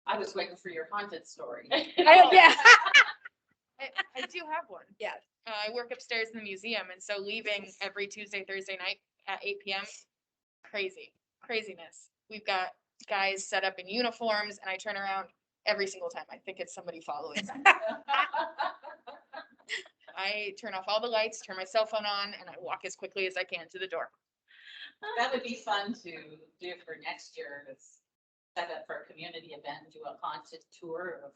I was waiting for your haunted story. Yeah. I do have one. Yeah. I work upstairs in the museum, and so leaving every Tuesday, Thursday night at 8 p.m. Craziness. We've got guys set up in uniforms, and I turn around every single time. I think it's somebody following me. I turn off all the lights, turn my cell phone on, and I walk as quickly as I can to the door. That would be fun to do for next year. Is set up for a community event, do a haunted tour of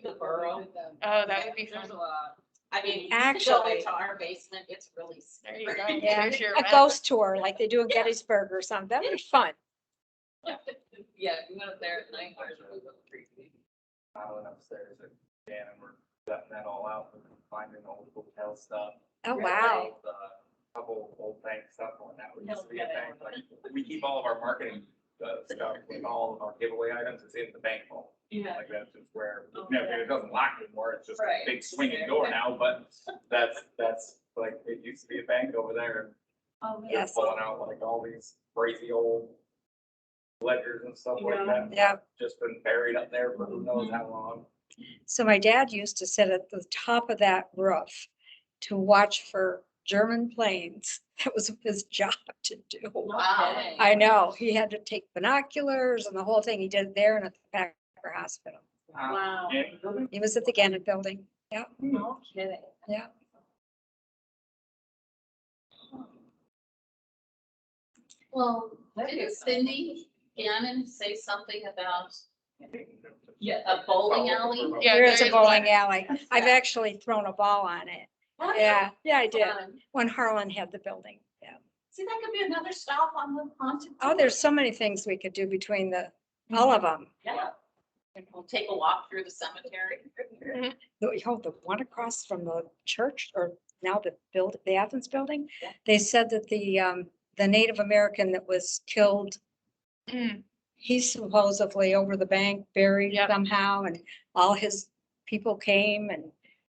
the borough. Oh, that would be There's fun. a lot. I mean, Actually- go to our basement, it's really. There you go. scary. Yeah, There's your a event. ghost tour like they do in Gettysburg or something. That would be fun. Yeah, we went up there at night. It was creepy. I went upstairs and Dan and we're gutting that all out and finding old hotel stuff. Oh, wow. Old, couple old bank stuff and that would used to be a thing. Like, we keep all of our marketing stuff, like all of our giveaway items, it's in the bank vault. Yeah. Like that's just where, it doesn't lock anymore, it's just a Right. big swinging door now, but that's like, it used to be a bank over there Oh, and Yes. they're pulling out like all these crazy old ledgers and stuff like that. Yeah. Just been buried up there for who knows how long. So my dad used to sit at the top of that roof to watch for German planes. That was his job to do. Wow. I know. He had to take binoculars and the whole thing. He did it there and at the Packer Hospital. Wow. And He was at the Gannett Building. Yeah. No kidding. Yeah. Well, did Cindy Gannon say something about a bowling alley? Yeah, There is there a is bowling one. alley. I've actually thrown a ball on it Yeah, yeah, I did. When Harlan had the building, yeah. See, that could be another stop on the haunted. Oh, there's so many things we could do between all of them. Yeah. And we'll take a walk through the cemetery. The one across from the church, or now the Athens building, they said that the Native American that was killed, he's supposedly over the bank buried somehow, and all his people came and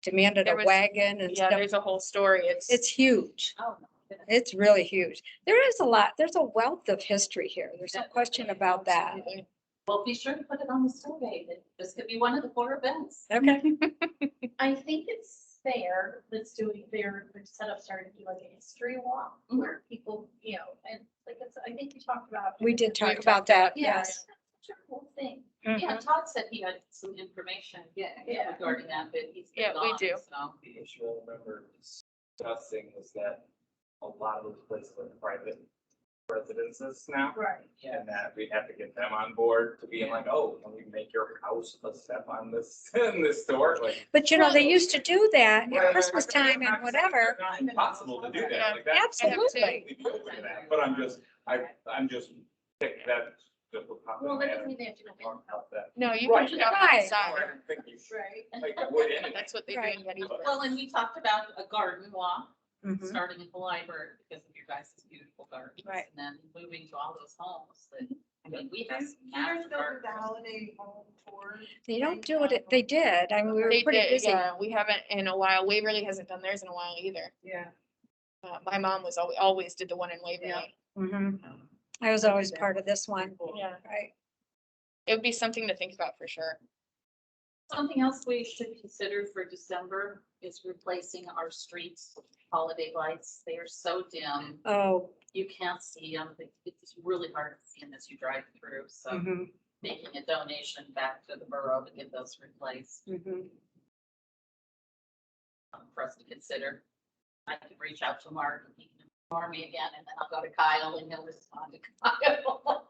demanded There a was- wagon and Yeah, stuff. there's a whole story. It's huge. Oh, no. It's really huge. There is a lot, there's a wealth of history here. There's no question about that. Absolutely. Well, be sure to put it on the survey. This could be one of the 4 events. Okay. I think it's fair that's doing they're set up starting to do like a history walk where people, and like I think we talked about. We did talk about that, Yeah, yes. that's such a cool thing. Yeah, Todd said he had some information Yeah. regarding that, but he's. been Yeah, we gone, do. so. The issue I remember discussing was that a lot of those places are private residences now. Right. And that we'd have to get them on board to be like, oh, can we make your house a step on this, in this store? Like. But they used to do that at Christmas time and whatever. It's not impossible to do that, like that. Absolutely. We'd be open to that, but I'm just pick that. Just would pop in Well, my that head doesn't mean they have to go in. about that. No, you Right, can yeah. shop Right. outside. I didn't think you Right. like would anyway. That's what they do Right. in Gettysburg. Well, and we talked about a garden walk, Mhm. starting at the library because of your guys' beautiful gardens. Right. And then moving to all those homes that, I mean, we have some You guys massive go to the gardens. holiday home tour? They don't do it, they did. I mean, we were They pretty did, busy. yeah, we haven't in a while. Waverly hasn't done theirs in a while either. Yeah. My mom was always did the one in Waverly. Mhm. I was always part of this one. Yeah, Right. it would be something to think about for sure. Something else we should consider for December is replacing our streets with holiday lights. They are so dim, Oh, you can't see them. It's really hard to see them as you drive through. So mhm, making a donation back to the borough to get those replaced mhm. for us to consider. I could reach out to Mark and he can inform me again, and then I'll go to Kyle and he'll respond to Kyle.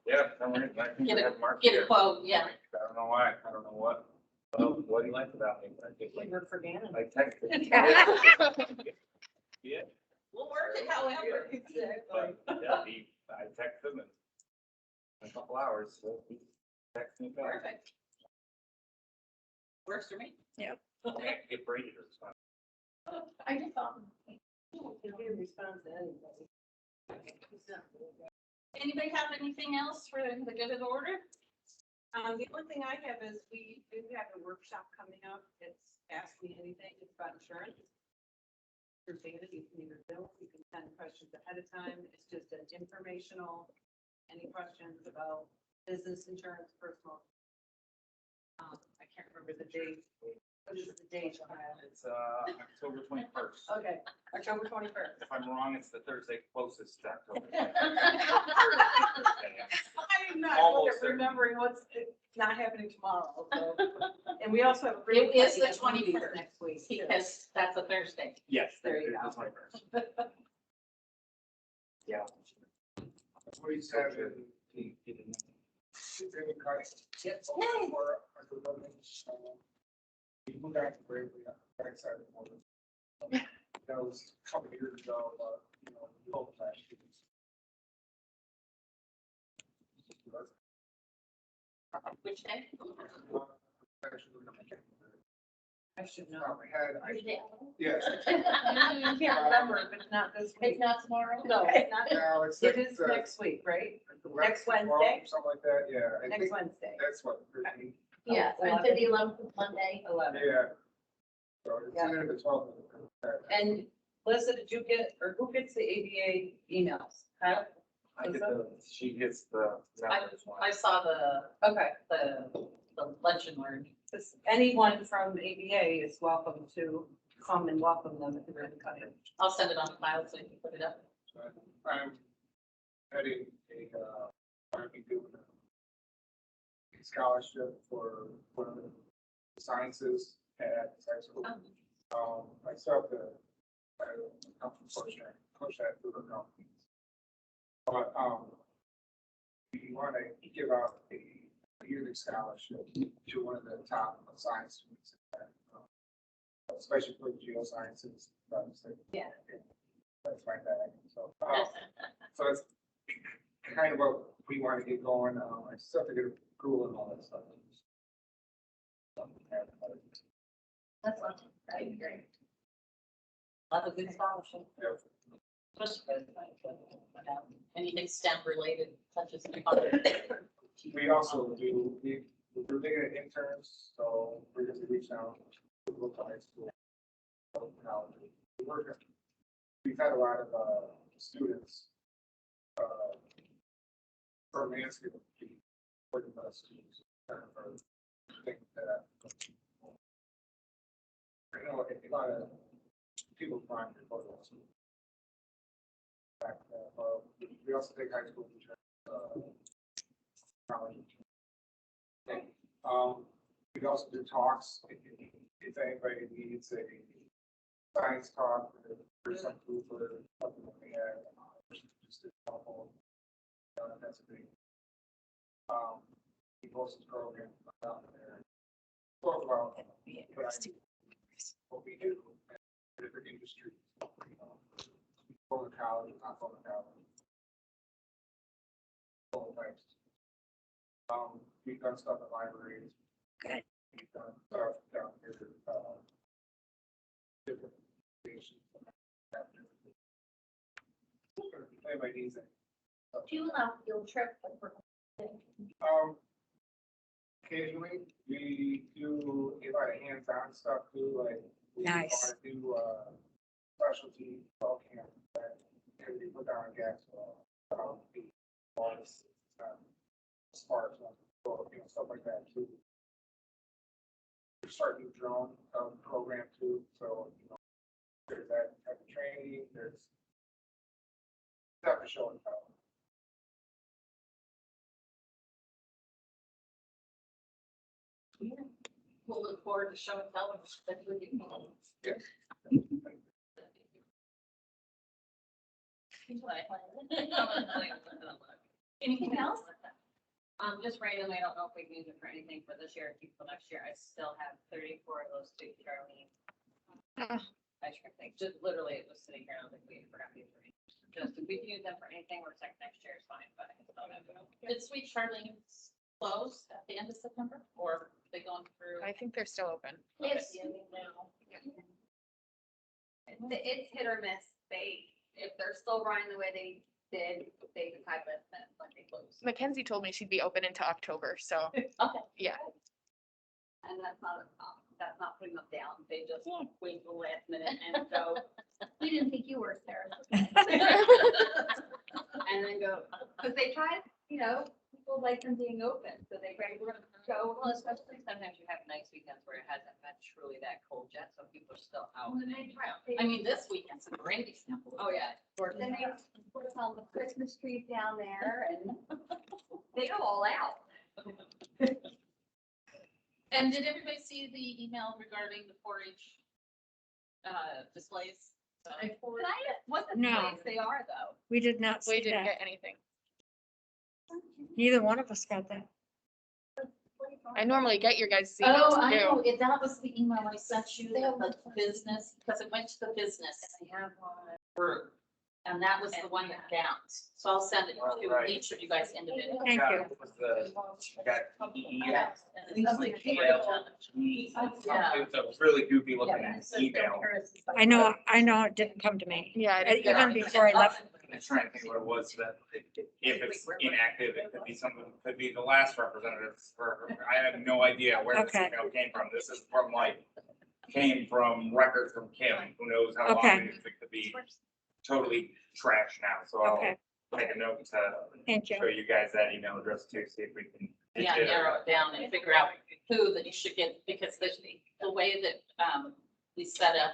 Yeah, for some reason, I think I have Mark Get a here. quote, yeah. I don't know why, I don't know what he likes about me, but I just like, Work for Gannon. I texted. Yeah. We'll work it however. But, yeah, I texted him in a couple hours, so he texted me back. Perfect. Works for me. Yeah, get Brady to respond. I just thought. Anybody have anything else for the good of the order? The only thing I have is we do have a workshop coming up. It's Ask Me Anything. It's about insurance. For data, you can either bill, you can send questions ahead of time. It's just an informational, any questions about business insurance, personal. I can't remember the date. What is the date on that? It's October 21st. Okay, October 21st. If I'm wrong, it's the Thursday closest to October. I'm not Almost good at there. remembering what's not happening tomorrow. So. And we also have. It is the exciting activities 21st, next week. too. because that's a Thursday. Yes, There you it's go. the 21st. Yeah. We said in the cards. For our development, people got greatly excited for it. That was a couple of years ago, the old flash. Which day? I should know. Yes. I can't remember if it's not this week. It's not tomorrow? No, it's not. No, it's. It is next week, right? Next Wednesday? Something like that, yeah. I Next think Wednesday. that's what. 13. Yeah, Wednesday, the 11th, Monday. 11. Yeah. So it's Yeah. either the 12th. And Lissa, did you get, or who gets the ABA emails? Kyle? I get she gets the numbers one. I saw Okay. the lunch and learn. Because anyone from ABA is welcome to come and welcome them at the ribbon cutting. I'll send it on the file so you can put it up. I'm heading Army doing a scholarship for one of the sciences at high school. I still have to push that through the company. But we want to give out a yearly scholarship to one of the top science students. especially for geosciences. Yeah. That's my bag, so. So it's kind of what we want to get going. I just have to get approval and all that stuff. That's awesome. That'd be great. Lot of good scholarship. Yep. Anything STEM related, such as. We also do, we're looking at interns, so we're gonna be reaching out to local high school. College. We've had a lot of students from landscape working with us. Think that you know, a lot of people find their photos. We also take high school teachers. College. We also do talks. If anybody needs a science talk or some proof or something like that, just a couple. That's a big. The Boces program out there. Talk about what we do in different industries. Going to college, not going to college. All types. We've done stuff at libraries. Good. We've done stuff down here. Different stations. Anybody needs it. Do you allow field trip? Occasionally, we do a lot of hands-on stuff too, like. We Nice. Do, specialty fall camp that we put down gas, sparks, you know, stuff like that too. We're starting a drone program too, so, you know, there's that type of training, there's stuff to show and tell. We'll look forward to showing tell. Yes. Anything else? Just randomly, I don't know if we can use it for anything for this year or keep for next year. I still have 34 of those two Charlie. Ice cream things. Just literally, it was sitting here. I was like, we forgot these for just if we can use them for anything, we're like next year is fine, but I can still have them. Did Sweet Charlene's close at the end of September or are they going through? I think they're still open. It's, Now. it's hit or miss. If they're still running the way they did, they decide that when they close. Mackenzie told me she'd be open into October, so Okay. yeah. And that's not putting them down. They just wait till the last minute and go, we didn't think you were Sarah. And then go, because they tried, you know, people like them being open, so they we're gonna go. Well, especially sometimes you have nice weekends where it hasn't been truly that cold yet, so people are still out. And they try. I mean, this weekend's a great example. Oh, yeah. Then they put all the Christmas trees down there and they go all out. And did everybody see the email regarding the 4-H displays? What the No. place they are though. We did not We see didn't that. get anything. Neither one of us got that. I normally get your guys' Oh, I emails know, too. that was the email I sent you, the business, because it went to the business I have one. group. And that was the one that bounced. So I'll send it to each of you guys individually. Thank you. Yeah. And it's like, Yeah. It's a really goofy looking email. I know it didn't come to me. Yeah, I didn't get Even before I left. I'm trying to think what it was that if it's inactive, it could be something, could be the last representative for, I have no idea where this Okay. email came from. This is from came from records from Kim, who knows how long Okay. it could be totally trash now. So I'll Okay, make a note to thank you. show you guys that email address too, see if we can. Yeah, narrow it down and figure out who that you should get, because the way that we set up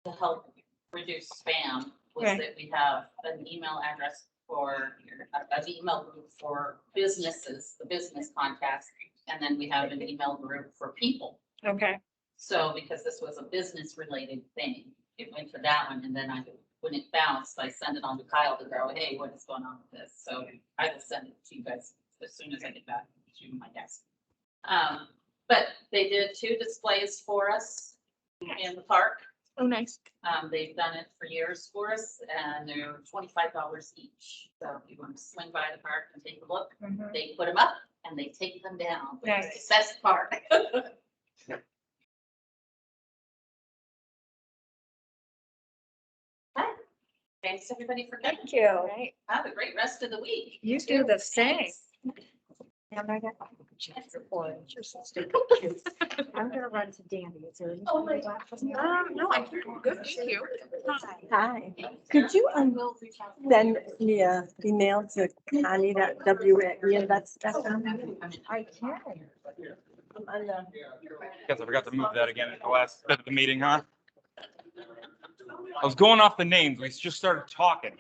to help reduce spam was Right. that we have an email address for, an email group for businesses, the business contacts, and then we have an email group for people. Okay, So because this was a business related thing, it went to that one, and then when it bounced, I sent it on to Kyle to go, hey, what is going on with this? So I will send it to you guys as soon as I get back to my desk. But they did 2 displays for us. in the park. Oh, nice. They've done it for years for us and they're $25 each. So if you want to swing by the park and take a look, they put them up and they take them down. which is Nice. the best part. Hi. Thanks everybody for coming. Thank you. Right. Have a great rest of the week. You do the same. Thanks. I'm gonna run to Danny. Is there anything? Oh, my you'd like from me? No, I'm good. Thank you. Hi, could you send me a email to Connie, that W that's stuff? I can. On the Guess I forgot to move that again at the last bit of the meeting, huh? I was going off the names. We just started talking.